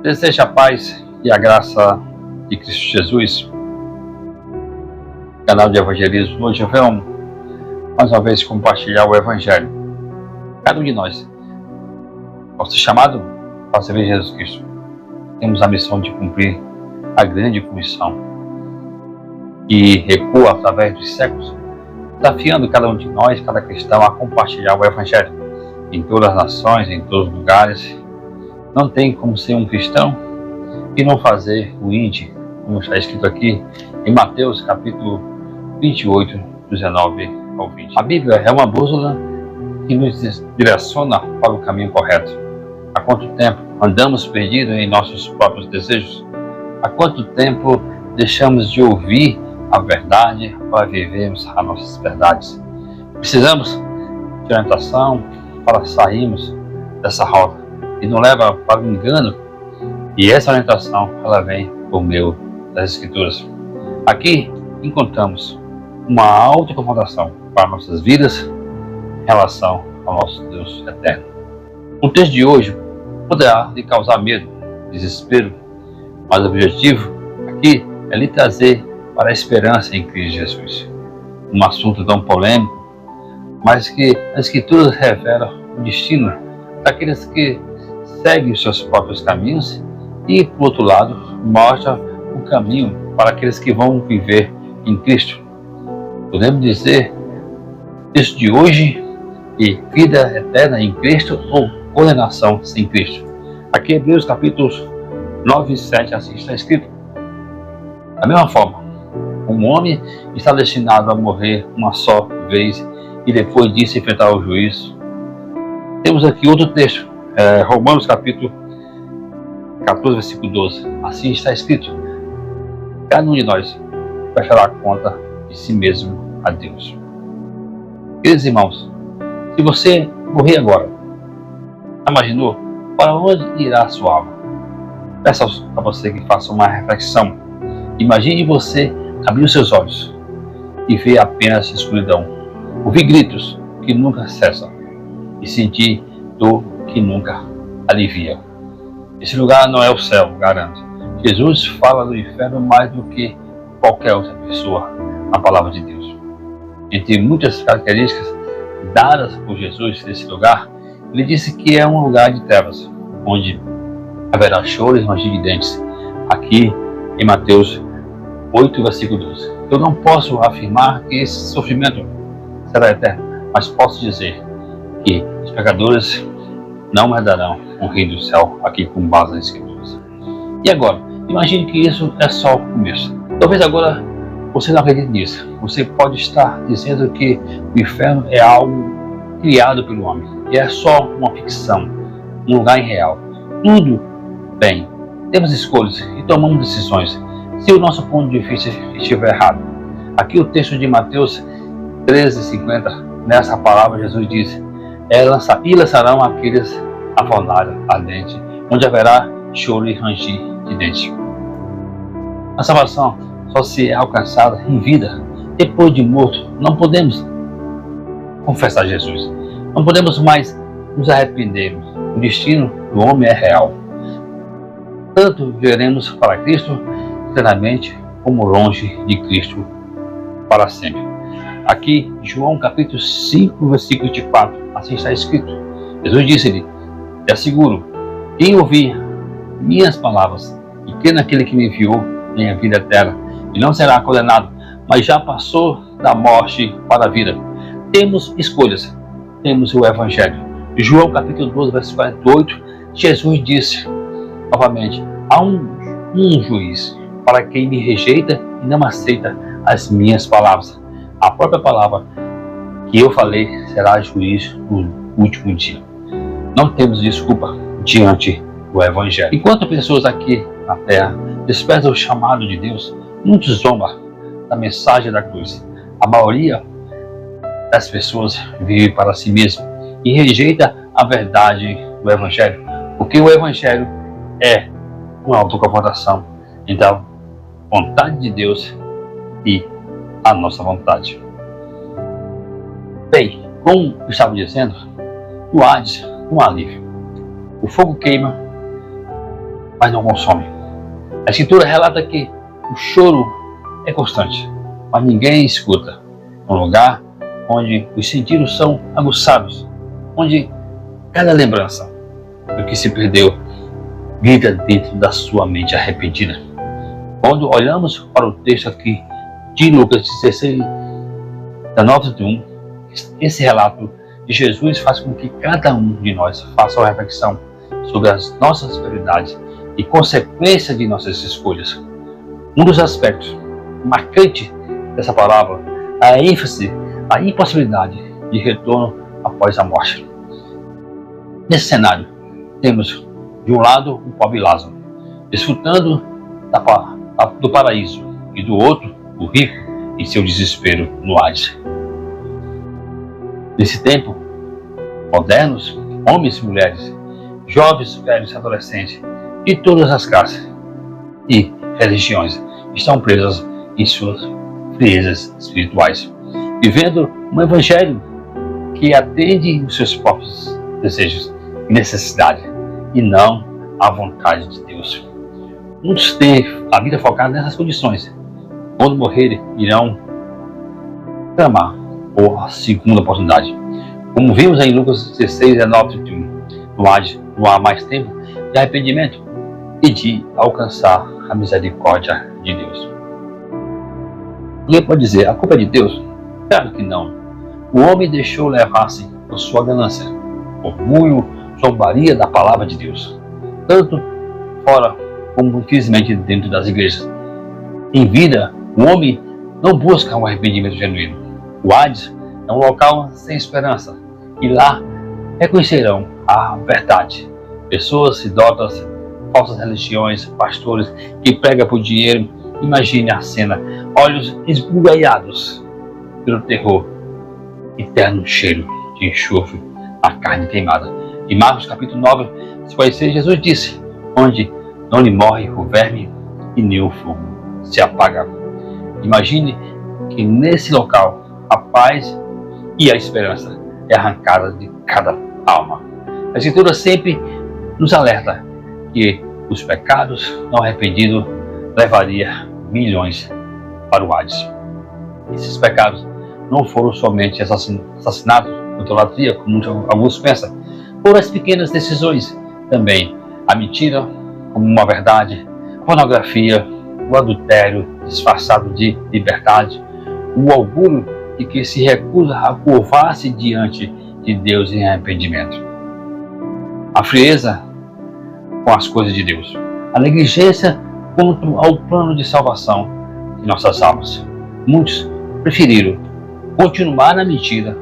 Deseja a paz e a graça de Cristo Jesus. Canal de Evangelismo. Hoje vamos mais uma vez compartilhar o Evangelho. Cada um de nós, ao ser chamado para servir Jesus Cristo, temos a missão de cumprir a grande comissão que recua através dos séculos, desafiando cada um de nós, cada cristão, a compartilhar o Evangelho em todas as nações, em todos os lugares. Não tem como ser um cristão e não fazer o ID, como está escrito aqui em Mateus capítulo 28, 19 ao 20. A Bíblia é uma bússola que nos direciona para o caminho correto. Há quanto tempo andamos perdidos em nossos próprios desejos? Há quanto tempo deixamos de ouvir a verdade para vivermos as nossas verdades? Precisamos de orientação para sairmos dessa rota e não leva para o engano, e essa orientação ela vem por meio das Escrituras. Aqui encontramos uma autoconfrontação para nossas vidas em relação ao nosso Deus eterno. O texto de hoje poderá lhe causar medo, desespero, mas o objetivo aqui é lhe trazer para a esperança em Cristo Jesus. Um assunto tão polêmico, mas que as Escrituras revelam o destino daqueles que seguem os seus próprios caminhos e, por outro lado, mostra o caminho para aqueles que vão viver em Cristo. Podemos dizer, texto de hoje, que vida eterna em Cristo ou condenação sem Cristo. Aqui em Hebreus capítulos 9 e 7, assim está escrito. Da mesma forma, um homem está destinado a morrer uma só vez e depois disso enfrentar o juízo. Temos aqui outro texto, Romanos capítulo 14, versículo 12. Assim está escrito: cada um de nós prestará conta de si mesmo a Deus. Queridos irmãos, se você morrer agora, imaginou para onde irá a sua alma? Peço a você que faça uma reflexão. Imagine você abrir os seus olhos e ver apenas escuridão, ouvir gritos que nunca cessam e sentir dor que nunca alivia. Esse lugar não é o céu, garanto. Jesus fala do inferno mais do que qualquer outra pessoa na palavra de Deus. Entre muitas características dadas por Jesus nesse lugar, ele disse que é um lugar de trevas, onde haverá choro e ranger de dentes. Aqui em Mateus 8, versículo 12. Eu não posso afirmar que esse sofrimento será eterno, mas posso dizer que os pecadores não herdarão o reino do céu, aqui com base nas Escrituras. E agora, imagine que isso é só o começo. Talvez agora você não acredite nisso. Você pode estar dizendo que o inferno é algo criado pelo homem, e é só uma ficção, um lugar irreal. Tudo bem, temos escolhas e tomamos decisões. Se o nosso ponto de vista estiver errado, aqui o texto de Mateus 13:50, nessa palavra Jesus diz: e lançarão aqueles a fornalha ardente, onde haverá choro e ranger de dentes. A salvação só se é alcançada em vida. Depois de morto, não podemos confessar Jesus. Não podemos mais nos arrependermos. O destino do homem é real. Tanto veremos para Cristo eternamente, como longe de Cristo para sempre. Aqui, João capítulo 5, versículo 24, assim está escrito. Jesus disse-lhe: te asseguro, quem ouvir minhas palavras e crer naquele que me enviou, tem a vida eterna, e não será condenado, mas já passou da morte para a vida. Temos escolhas, temos o Evangelho. João capítulo 12, versículo 48, Jesus disse novamente: há um juiz para quem me rejeita e não aceita as minhas palavras. A própria palavra que eu falei será juiz no último dia. Não temos desculpa diante do Evangelho. Enquanto pessoas aqui na terra desprezam o chamado de Deus, muitos zombam da mensagem da cruz. A maioria das pessoas vive para si mesmo e rejeita a verdade do Evangelho, porque o Evangelho é uma autoconfrontação entre a vontade de Deus e a nossa vontade. Bem, como eu estava dizendo, no Hades, um alívio. O fogo queima mas não consome. A Escritura relata que o choro é constante, mas ninguém escuta. Um lugar onde os sentidos são aguçados, onde cada lembrança do que se perdeu grita dentro da sua mente arrependida. Quando olhamos para o texto aqui de Lucas 16, da 9-1, esse relato de Jesus faz com que cada um de nós faça uma reflexão sobre as nossas prioridades e consequência de nossas escolhas. Um dos aspectos marcantes dessa palavra é a ênfase, a impossibilidade de retorno após a morte. Nesse cenário, temos de um lado o pobre Lázaro, desfrutando do paraíso, e do outro o rico em seu desespero no Hades. Nesse tempo, modernos, homens e mulheres, jovens, velhos, adolescentes, de todas as classes e religiões, estão presos em suas friezas espirituais, vivendo um evangelho que atende os seus próprios desejos e necessidades, e não à vontade de Deus. Muitos têm a vida focada nessas condições. Quando morrerem, irão clamar por a segunda oportunidade. Como vimos em Lucas 16, 19, não há mais tempo de arrependimento e de alcançar a misericórdia de Deus. Alguém pode dizer, a culpa é de Deus? Claro que não. O homem deixou levar-se por sua ganância, orgulho, zombaria da palavra de Deus, tanto fora como infelizmente dentro das igrejas. Em vida, o homem não busca um arrependimento genuíno. O Hades é um local sem esperança, e lá reconhecerão a verdade. Pessoas idólatras, falsas religiões, pastores que pregam por dinheiro. Imagine a cena, olhos esbugalhados pelo terror, eterno cheiro de enxofre, a carne queimada. Em Marcos capítulo 9, 56, Jesus disse, onde não lhe morre o verme e nem o fogo se apaga. Imagine que nesse local a paz e a esperança é arrancada de cada alma. A Escritura sempre nos alerta que os pecados não arrependidos levaria milhões para o Hades. Esses pecados não foram somente assassinatos, idolatria, como alguns pensam, foram as pequenas decisões também. A mentira como uma verdade, a pornografia, o adultério disfarçado de liberdade, o orgulho de que se recusa a curvar-se diante de Deus em arrependimento, a frieza com as coisas de Deus, a negligência quanto ao plano de salvação de nossas almas. Muitos preferiram continuar na mentira,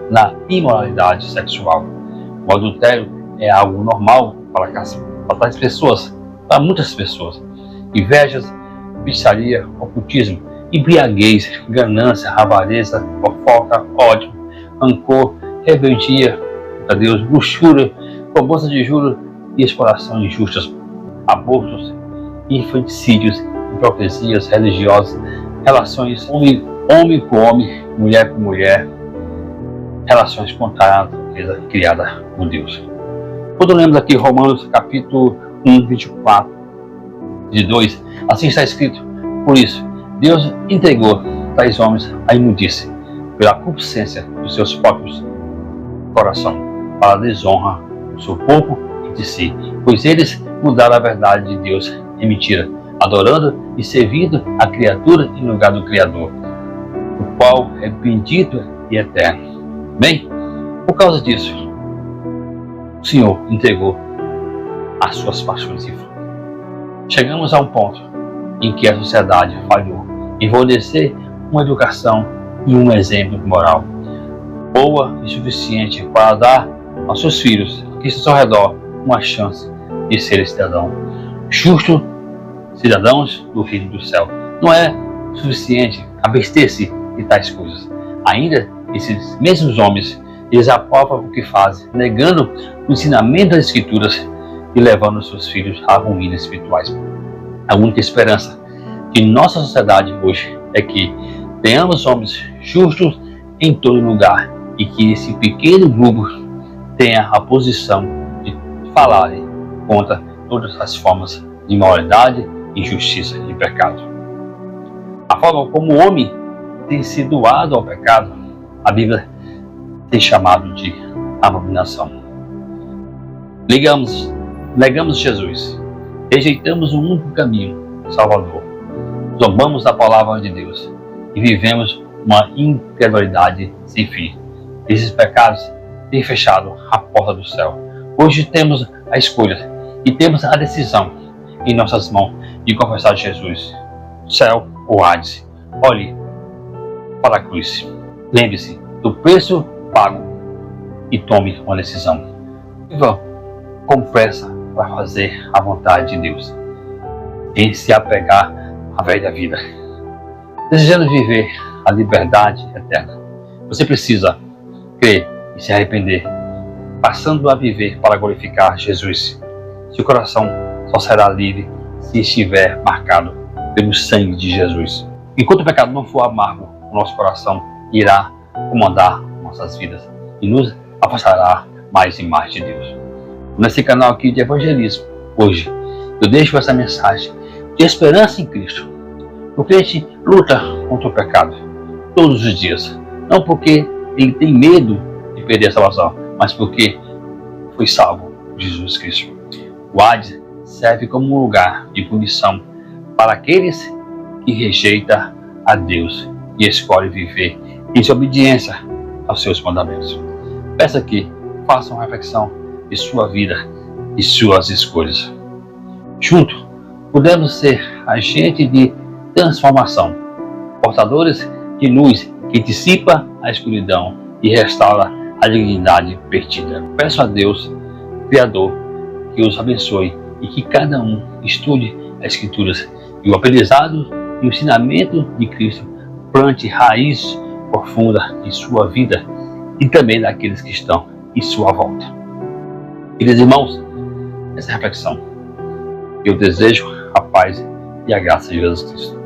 na imoralidade sexual. O adultério é algo normal para tais pessoas, para muitas pessoas. Invejas, feitiçaria, ocultismo, embriaguez, ganância, avareza, fofoca, ódio, rancor, rebeldia a Deus, luxúria, cobrança de juros e exploração injustas, abortos, infanticídios, hipocrisias religiosas, relações homem com homem, mulher com mulher, relações contrárias à natureza criada por Deus. Quando lemos aqui Romanos capítulo 1, 24, de 2, assim está escrito, por isso, Deus entregou tais homens à imundície, pela concupiscência dos seus próprios coração, para a desonra do seu corpo e de si, pois eles mudaram a verdade de Deus em mentira, adorando e servindo a criatura em lugar do Criador, o qual é bendito e eterno. Bem, por causa disso, o Senhor entregou as suas paixões e frutos. Chegamos a um ponto em que a sociedade falhou em fornecer uma educação e um exemplo moral boa e suficiente para dar aos seus filhos que estão ao redor uma chance de serem cidadãos justos, cidadãos do reino do céu. Não é suficiente abster-se de tais coisas. Ainda esses mesmos homens, eles aprovam o que fazem, negando o ensinamento das Escrituras e levando seus filhos a ruínas espirituais. A única esperança de nossa sociedade hoje é que tenhamos homens justos em todo lugar e que esse pequeno grupo tenha a posição de falarem contra todas as formas de imoralidade, injustiça e pecado. A forma como o homem tem sido doado ao pecado, a Bíblia tem chamado de abominação. Negamos Jesus, rejeitamos o único caminho, Salvador, zombamos da palavra de Deus e vivemos uma incredulidade sem fim. Esses pecados têm fechado a porta do céu. Hoje temos a escolha e temos a decisão em nossas mãos de confessar Jesus, céu ou Hades. Olhe para a cruz. Lembre-se do preço pago e tome uma decisão. Viva com pressa para fazer a vontade de Deus, em se apegar à velha vida. Desejando viver a liberdade eterna, você precisa crer e se arrepender, passando a viver para glorificar Jesus. Seu coração só será livre se estiver marcado pelo sangue de Jesus. Enquanto o pecado não for amargo, o nosso coração irá comandar nossas vidas e nos afastará mais e mais de Deus. Nesse canal aqui de evangelismo, hoje, eu deixo essa mensagem de esperança em Cristo. O crente luta contra o pecado todos os dias, não porque ele tem medo de perder a salvação, mas porque foi salvo por Jesus Cristo. O Hades serve como um lugar de punição para aqueles que rejeitam a Deus e escolhem viver em desobediência aos seus mandamentos. Peço que façam uma reflexão de sua vida e suas escolhas. Juntos, podemos ser agentes de transformação, portadores de luz que dissipa a escuridão e restaura a dignidade perdida. Peço a Deus, Criador, que os abençoe e que cada um estude as Escrituras e o aprendizado e o ensinamento de Cristo plante raiz profunda em sua vida e também daqueles que estão em sua volta. Queridos irmãos, essa reflexão, eu desejo a paz e a graça de Jesus Cristo.